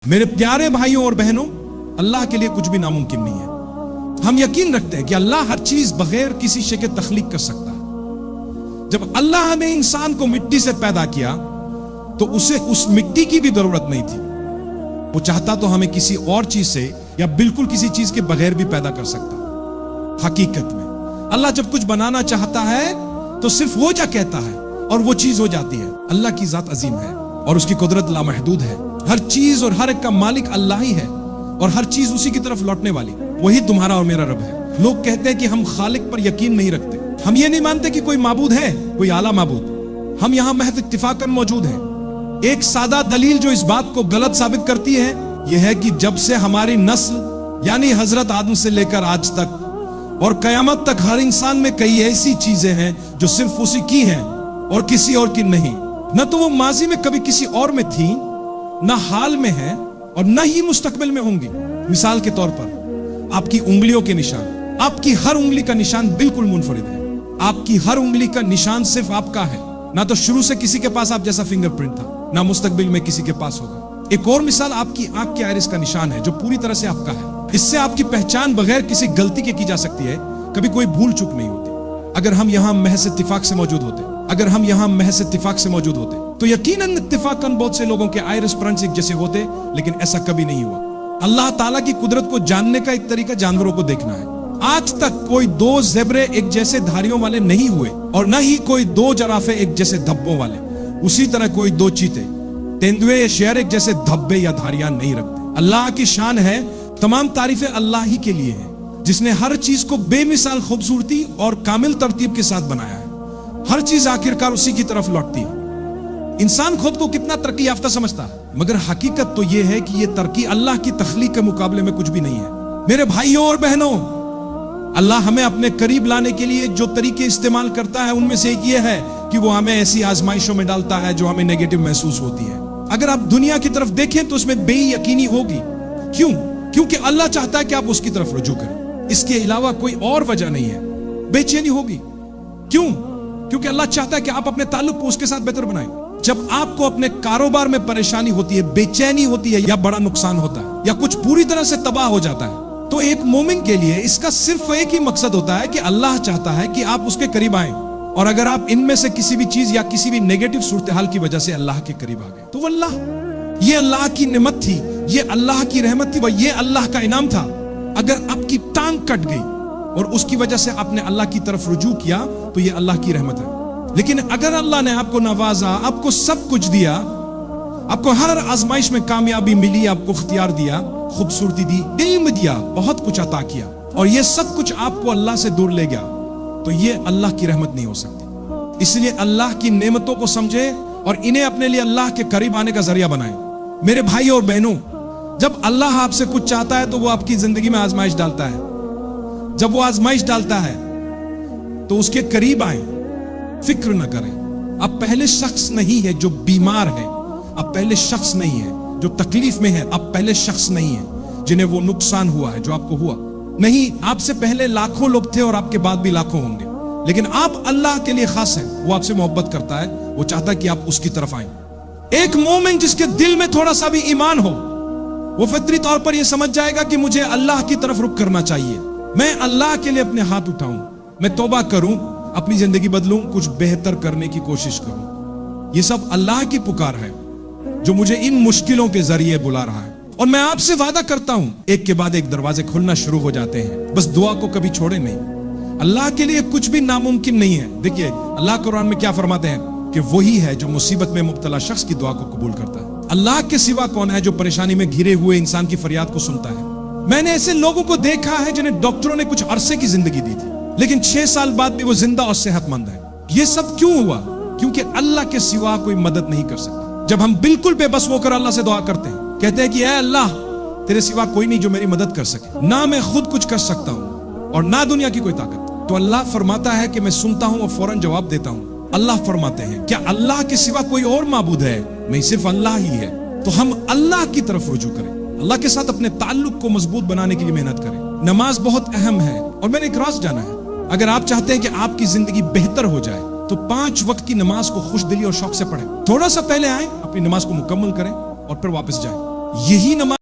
میرے پیارے بھائیوں اور بہنوں، اللہ کے لیے کچھ بھی ناممکن نہیں ہے۔ ہم یقین رکھتے ہیں کہ اللہ ہر چیز بغیر کسی شے کے تخلیق کر سکتا ہے۔ جب اللہ نے انسان کو مٹی سے پیدا کیا تو اسے اس مٹی کی بھی ضرورت نہیں تھی۔ وہ چاہتا تو ہمیں کسی اور چیز سے یا بالکل کسی چیز کے بغیر بھی پیدا کر سکتا۔ حقیقت میں اللہ جب کچھ بنانا چاہتا ہے تو صرف وہ جا کہتا ہے اور وہ چیز ہو جاتی ہے۔ اللہ کی ذات عظیم ہے اور اس کی قدرت لامحدود ہے۔ ہر چیز اور ہر ایک کا مالک اللہ ہی ہے اور ہر چیز اسی کی طرف لوٹنے والی، وہی تمہارا اور میرا رب ہے۔ لوگ کہتے ہیں کہ ہم خالق پر یقین نہیں رکھتے، ہم یہ نہیں مانتے کہ کوئی معبود ہے، کوئی اعلیٰ معبود۔ ہم یہاں محض اتفاقاً موجود ہیں۔ ایک سادہ دلیل جو اس بات کو غلط ثابت کرتی ہے یہ ہے کہ جب سے ہماری نسل یعنی حضرت آدم سے لے کر آج تک اور قیامت تک ہر انسان میں کئی ایسی چیزیں ہیں جو صرف اسی کی ہیں اور کسی اور کی نہیں۔ نہ تو وہ ماضی میں کبھی کسی اور میں تھیں، نہ حال میں ہیں اور نہ ہی مستقبل میں ہوں گی۔ مثال کے طور پر آپ کی انگلیوں کے نشان، آپ کی ہر انگلی کا نشان بالکل منفرد ہے۔ آپ کی ہر انگلی کا نشان صرف آپ کا ہے، نہ تو شروع سے کسی کے پاس آپ جیسا فنگر پرنٹ تھا، نہ مستقبل میں کسی کے پاس ہوگا۔ ایک اور مثال آپ کی آنکھ کے آئرس کا نشان ہے جو پوری طرح سے آپ کا ہے۔ اس سے آپ کی پہچان بغیر کسی غلطی کے کی جا سکتی ہے، کبھی کوئی بھول چک نہیں ہوتی۔ اگر ہم یہاں محض اتفاق سے موجود ہوتے تو یقیناً اتفاقاً بہت سے لوگوں کے آئرس پرنٹس ایک جیسے ہوتے، لیکن ایسا کبھی نہیں ہوا۔ اللہ تعالیٰ کی قدرت کو جاننے کا ایک طریقہ جانوروں کو دیکھنا ہے۔ آج تک کوئی دو زیبرے ایک جیسے دھاریوں والے نہیں ہوئے اور نہ ہی کوئی دو جرافے ایک جیسے دھبوں والے۔ اسی طرح کوئی دو چیتے، تیندوے یا شیر ایک جیسے دھبے یا دھاریاں نہیں رکھتے۔ اللہ کی شان ہے، تمام تعریفیں اللہ ہی کے لیے ہیں جس نے ہر چیز کو بے مثال خوبصورتی اور کامل ترتیب کے ساتھ بنایا ہے۔ ہر چیز آخرکار اسی کی طرف لوٹتی ہے۔ انسان خود کو کتنا ترقی یافتہ سمجھتا ہے، مگر حقیقت تو یہ ہے کہ یہ ترقی اللہ کی تخلیق کے مقابلے میں کچھ بھی نہیں ہے۔ میرے بھائیوں اور بہنوں، اللہ ہمیں اپنے قریب لانے کے لیے جو طریقے استعمال کرتا ہے ان میں سے ایک یہ ہے کہ وہ ہمیں ایسی آزمائشوں میں ڈالتا ہے جو ہمیں نیگیٹو محسوس ہوتی ہے۔ اگر آپ دنیا کی طرف دیکھیں تو اس میں بے یقینی ہوگی۔ کیوں؟ کیونکہ اللہ چاہتا ہے کہ آپ اس کی طرف رجوع کریں، اس کے علاوہ کوئی اور وجہ نہیں ہے۔ بے چینی ہوگی، کیوں؟ کیونکہ اللہ چاہتا ہے کہ آپ اپنے تعلق کو اس کے ساتھ بہتر بنائیں۔ جب آپ کو اپنے کاروبار میں پریشانی ہوتی ہے، بے چینی ہوتی ہے یا بڑا نقصان ہوتا ہے یا کچھ پوری طرح سے تباہ ہو جاتا ہے، تو ایک مومن کے لیے اس کا صرف ایک ہی مقصد ہوتا ہے کہ اللہ چاہتا ہے کہ آپ اس کے قریب آئیں، اور اگر آپ ان میں سے کسی بھی چیز یا کسی بھی نیگیٹو صورتحال کی وجہ سے اللہ کے قریب آ گئے تو وہ یہ اللہ کی نعمت تھی، یہ اللہ کی رحمت تھی، یہ اللہ کا انعام تھا۔ اگر آپ کی ٹانگ کٹ گئی اور اس کی وجہ سے آپ نے اللہ کی طرف رجوع کیا تو یہ اللہ کی رحمت ہے۔ لیکن اگر اللہ نے آپ کو نوازا، آپ کو سب کچھ دیا، آپ کو ہر آزمائش میں کامیابی ملی، آپ کو اختیار دیا، خوبصورتی دی، علم دیا، بہت کچھ عطا کیا، اور یہ سب کچھ آپ کو اللہ سے دور لے گیا، تو یہ اللہ کی رحمت نہیں ہو سکتی۔ اس لیے اللہ کی نعمتوں کو سمجھے اور انہیں اپنے لیے اللہ کے قریب آنے کا ذریعہ بنائیں۔ میرے بھائیوں اور بہنوں، جب اللہ آپ سے کچھ چاہتا ہے تو وہ آپ کی زندگی میں آزمائش ڈالتا ہے۔ جب وہ آزمائش ڈالتا ہے تو اس کے قریب آئیں، فکر نہ کریں۔ اب پہلے شخص نہیں ہے جو بیمار ہے، اب پہلے شخص نہیں ہے جو تکلیف میں ہے، اب پہلے شخص نہیں ہے جنہیں وہ نقصان ہوا ہے جو آپ کو ہوا۔ نہیں، آپ سے پہلے لاکھوں لوگ تھے اور آپ کے بعد بھی لاکھوں ہوں گے، لیکن آپ اللہ کے لیے خاص ہیں۔ وہ آپ سے محبت کرتا ہے، وہ چاہتا ہے کہ آپ اس کی طرف آئیں۔ ایک مومن جس کے دل میں تھوڑا سا بھی ایمان ہو، وہ فطری طور پر یہ سمجھ جائے گا کہ مجھے اللہ کی طرف رخ کرنا چاہیے، میں اللہ کے لیے اپنے ہاتھ اٹھاؤں، میں توبہ کروں، اپنی زندگی بدلوں، کچھ بہتر کرنے کی کوشش کروں۔ یہ سب اللہ کی پکار ہے جو مجھے ان مشکلوں کے ذریعے بلا رہا ہے، اور میں آپ سے وعدہ کرتا ہوں ایک کے بعد ایک دروازے کھلنا شروع ہو جاتے ہیں۔ بس دعا کو کبھی چھوڑے نہیں۔ اللہ کے لیے کچھ بھی ناممکن نہیں ہے۔ دیکھیے اللہ قرآن میں کیا فرماتے ہیں کہ وہی ہے جو مصیبت میں مبتلا شخص کی دعا کو قبول کرتا ہے۔ اللہ کے سوا کون ہے جو پریشانی میں گھرے ہوئے انسان کی فریاد کو سنتا ہے؟ میں نے ایسے لوگوں کو دیکھا ہے جنہیں ڈاکٹروں نے کچھ عرصے کی زندگی دی تھی، لیکن 6 سال بعد بھی وہ زندہ اور صحت مند ہے۔ یہ سب کیوں ہوا؟ کیونکہ اللہ کے سوا کوئی مدد نہیں کر سکتا۔ جب ہم بالکل بے بس ہو کر اللہ سے دعا کرتے ہیں، کہتے ہیں کہ اے اللہ، تیرے سوا کوئی نہیں جو میری مدد کر سکے، نہ میں خود کچھ کر سکتا ہوں اور نہ دنیا کی کوئی طاقت، تو اللہ فرماتا ہے کہ میں سنتا ہوں اور فوراً جواب دیتا ہوں۔ اللہ فرماتے ہیں کیا اللہ کے سوا کوئی اور معبود ہے؟ نہیں، صرف اللہ ہی ہے۔ تو ہم اللہ کی طرف رجوع کریں، اللہ کے ساتھ اپنے تعلق کو مضبوط بنانے کے لیے محنت کریں۔ نماز بہت اہم ہے، اور میں نے ایک راز جانا ہے، اگر آپ چاہتے ہیں کہ آپ کی زندگی بہتر ہو جائے تو 5 وقت کی نماز کو خوش دلی اور شوق سے پڑھیں۔ تھوڑا سا پہلے آئیں، اپنی نماز کو مکمل کریں اور پھر واپس جائیں۔ یہی نماز